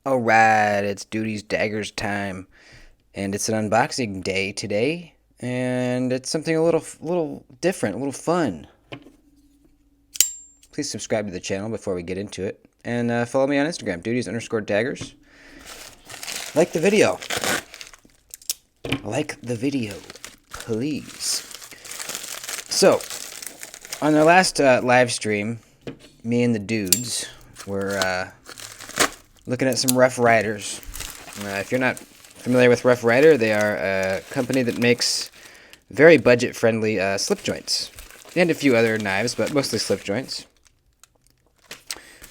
Alright, it's Duty's Daggers time, and it's an unboxing day today, and it's something a little different, a little fun. Please subscribe to the channel before we get into it, and follow me on Instagram, Duties_Daggers. Like the video. Like the video, please. So, on our last live stream, me and the dudes were looking at some Rough Riders. If you're not familiar with Rough Rider, they are a company that makes very budget-friendly slip joints. And a few other knives, but mostly slip joints.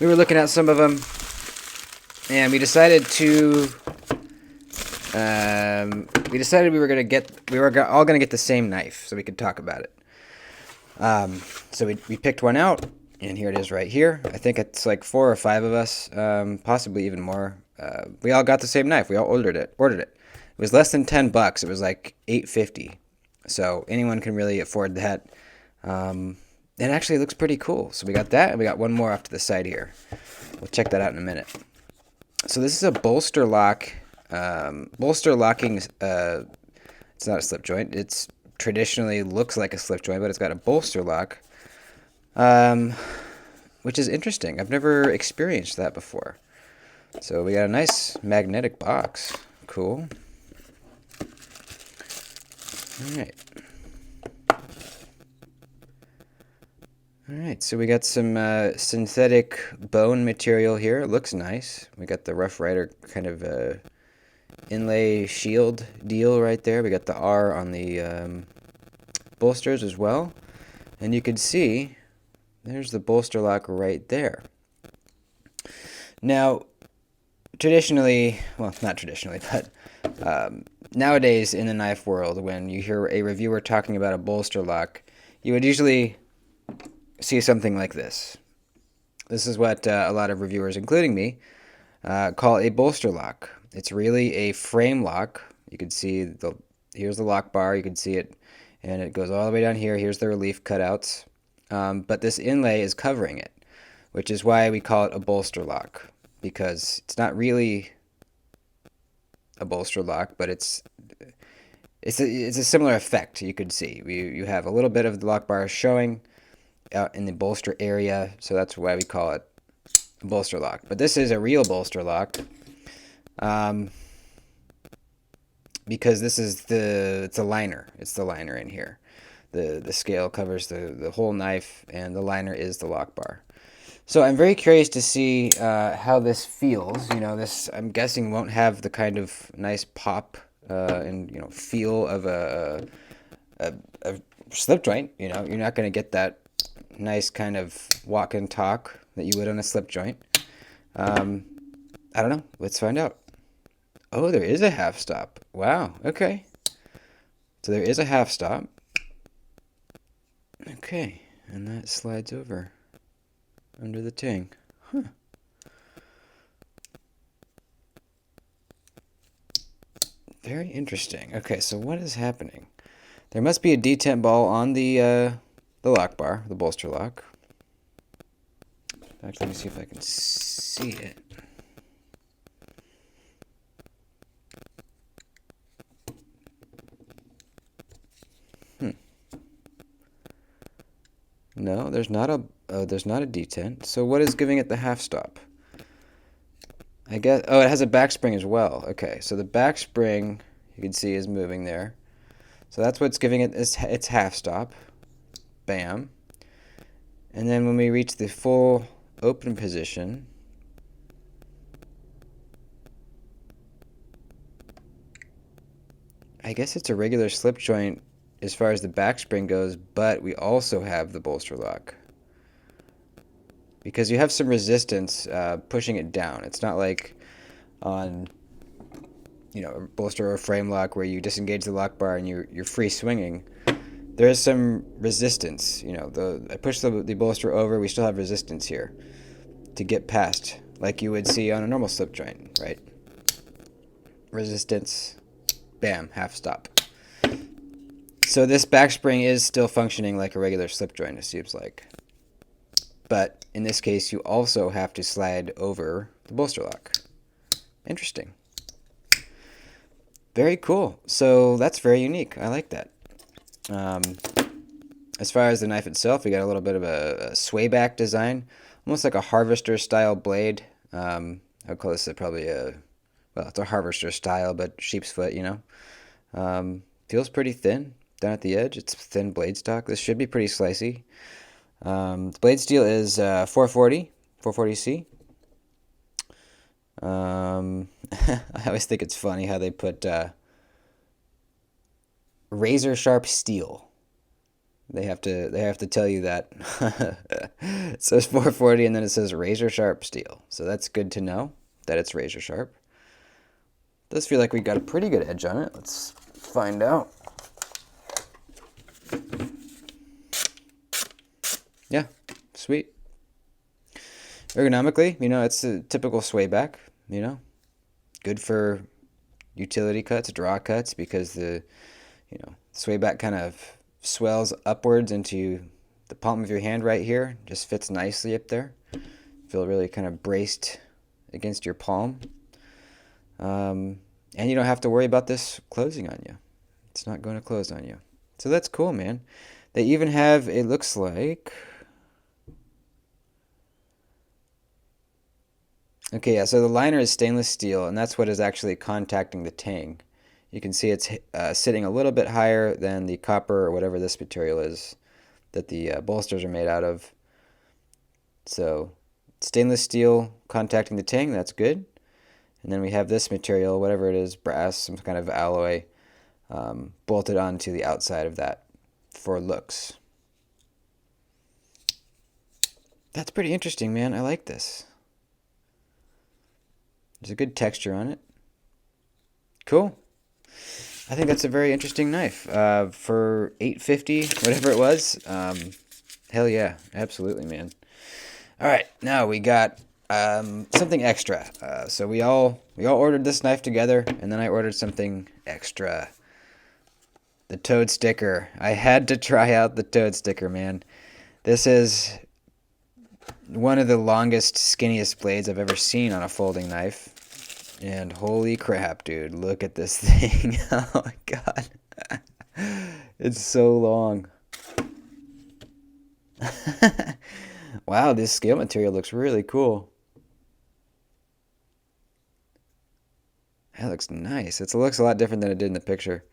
We were looking at some of them, and we decided we were all gonna get the same knife, so we could talk about it. So we picked one out, and here it is right here. I think it's like 4 or 5 of us, possibly even more. We all got the same knife. We all ordered it. It was less than $10. It was like $8.50. So anyone can really afford that. It actually looks pretty cool. So we got that, and we got one more off to the side here. We'll check that out in a minute. So this is a bolster lock. Bolster locking. It's not a slip joint. It's traditionally looks like a slip joint, but it's got a bolster lock. Which is interesting. I've never experienced that before. So we got a nice magnetic box. Cool. Alright. Alright, so we got some synthetic bone material here. It looks nice. We got the Rough Rider kind of inlay shield deal right there. We got the R on the bolsters as well. And you can see there's the bolster lock right there. Now, traditionally, well, not traditionally, but nowadays in the knife world, when you hear a reviewer talking about a bolster lock, you would usually see something like this. This is what a lot of reviewers, including me, call a bolster lock. It's really a frame lock. You can see here's the lock bar. You can see it, and it goes all the way down here. Here's the relief cutouts. But this inlay is covering it, which is why we call it a bolster lock, because it's not really a bolster lock, but it's a similar effect. You could see you have a little bit of the lock bar showing out in the bolster area, so that's why we call it a bolster lock. But this is a real bolster lock, because this is it's a liner. It's the liner in here. The scale covers the whole knife, and the liner is the lock bar. So I'm very curious to see how this feels. You know, this I'm guessing won't have the kind of nice pop and feel of a slip joint. You know, you're not going to get that nice kind of walk and talk that you would on a slip joint. I don't know. Let's find out. Oh, there is a half stop. Wow. Okay. So there is a half stop. Okay, and that slides over under the ting. Huh. Very interesting. Okay, so what is happening? There must be a detent ball on the lock bar, the bolster lock. In fact, let me see if I can see it. No, there's not a detent. So what is giving it the half stop? I guess it has a back spring as well. Okay, so the back spring you can see is moving there. So that's what's giving it its half stop. Bam. And then when we reach the full open position, I guess it's a regular slip joint as far as the back spring goes, but we also have the bolster lock, because you have some resistance pushing it down. It's not like on a bolster or frame lock where you disengage the lock bar and you're free swinging. There is some resistance. I push the bolster over, we still have resistance here to get past, like you would see on a normal slip joint, right? Resistance, bam, half stop. So this back spring is still functioning like a regular slip joint, it seems like. But in this case, you also have to slide over the bolster lock. Interesting. Very cool. So that's very unique. I like that. Um, as far as the knife itself, we got a little bit of a sway back design, almost like a harvester style blade. I would call this probably well, it's a harvester style, but sheep's foot, you know. Feels pretty thin down at the edge. It's thin blade stock. This should be pretty slicey. The blade steel is 440, 440C. I always think it's funny how they put razor sharp steel. They have to tell you that. It says 440 and then it says razor sharp steel. So that's good to know that it's razor sharp. Does feel like we got a pretty good edge on it. Let's find out. Yeah, sweet. Ergonomically, it's a typical sway back, good for utility cuts, draw cuts, because the sway back kind of swells upwards into the palm of your hand right here. Just fits nicely up there. Feel really kind of braced against your palm. And you don't have to worry about this closing on you. It's not going to close on you. So that's cool, man. They even have, it looks like... Okay, yeah, so the liner is stainless steel, and that's what is actually contacting the tang. You can see it's sitting a little bit higher than the copper or whatever this material is that the bolsters are made out of. So stainless steel contacting the tang, that's good. And then we have this material, whatever it is, brass, some kind of alloy, bolted onto the outside of that for looks. That's pretty interesting, man. I like this. There's a good texture on it. Cool. I think that's a very interesting knife. For $8.50, whatever it was. Hell yeah, absolutely, man. All right, now we got something extra. So we all ordered this knife together, and then I ordered something extra. The toad sticker. I had to try out the toad sticker, man. This is one of the longest, skinniest blades I've ever seen on a folding knife. And holy crap, dude, look at this thing. Oh my god. It's so long. Wow, this scale material looks really cool. That looks nice. It looks a lot different than it did in the picture.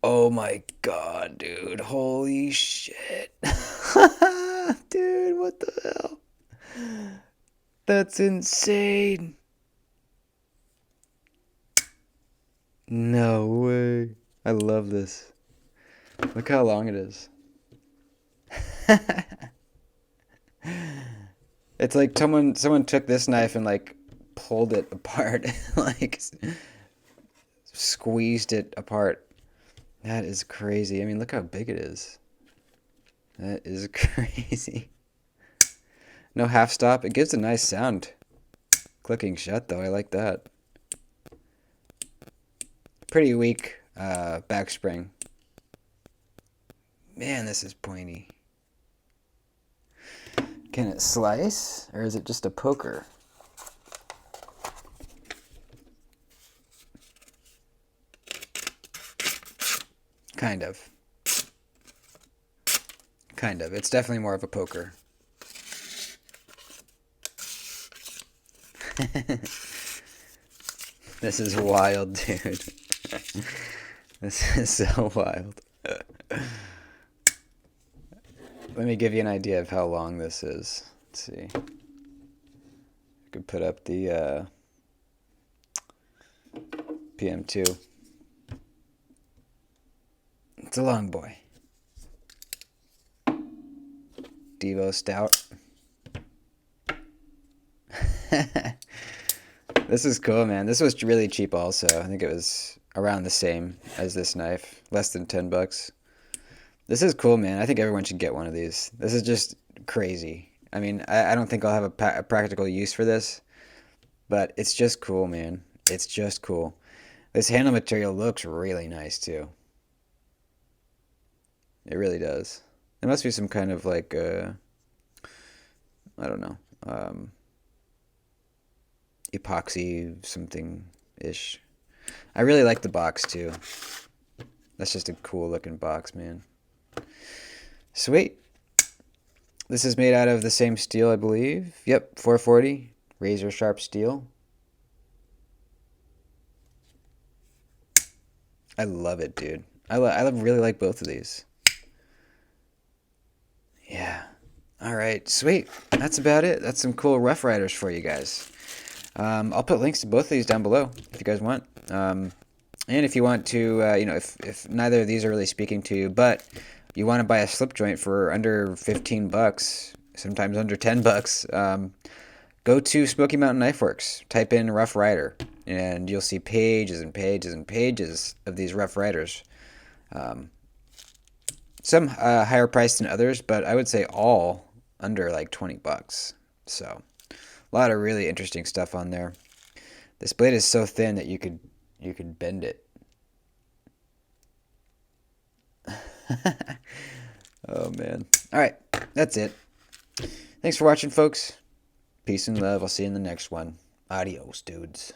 Oh my god, dude. Holy shit. Dude, what the hell? That's insane. No way. I love this. Look how long it is. It's like someone took this knife and like pulled it apart, like squeezed it apart. That is crazy. I mean, look how big it is. That is crazy. No half stop. It gives a nice sound. Clicking shut though. I like that. Pretty weak back spring. Man, this is pointy. Can it slice, or is it just a poker? Kind of. Kind of. It's definitely more of a poker. This is wild, dude. This is so wild. Let me give you an idea of how long this is. Let's see. I could put up the PM2. It's a long boy. Devo Stout. This is cool, man. This was really cheap also. I think it was around the same as this knife. Less than $10. This is cool, man. I think everyone should get one of these. This is just crazy. I mean, I don't think I'll have a practical use for this, but it's just cool, man. It's just cool. This handle material looks really nice, too. It really does. There must be some kind of, like, I don't know, epoxy something-ish. I really like the box, too. That's just a cool looking box, man. Sweet. This is made out of the same steel, I believe. Yep, 440. Razor sharp steel. I love it, dude. I really like both of these. Yeah. All right, sweet. That's about it. That's some cool Rough Riders for you guys. I'll put links to both of these down below if you guys want. And if you want to, if neither of these are really speaking to you, but you want to buy a slip joint for under 15 bucks, sometimes under 10 bucks, go to Smoky Mountain Knife Works. Type in Rough Rider, and you'll see pages and pages and pages of these Rough Riders. Some higher priced than others, but I would say all under like 20 bucks. So a lot of really interesting stuff on there. This blade is so thin that you could bend it. Oh man. All right, that's it. Thanks for watching, folks. Peace and love. I'll see you in the next one. Adios, dudes.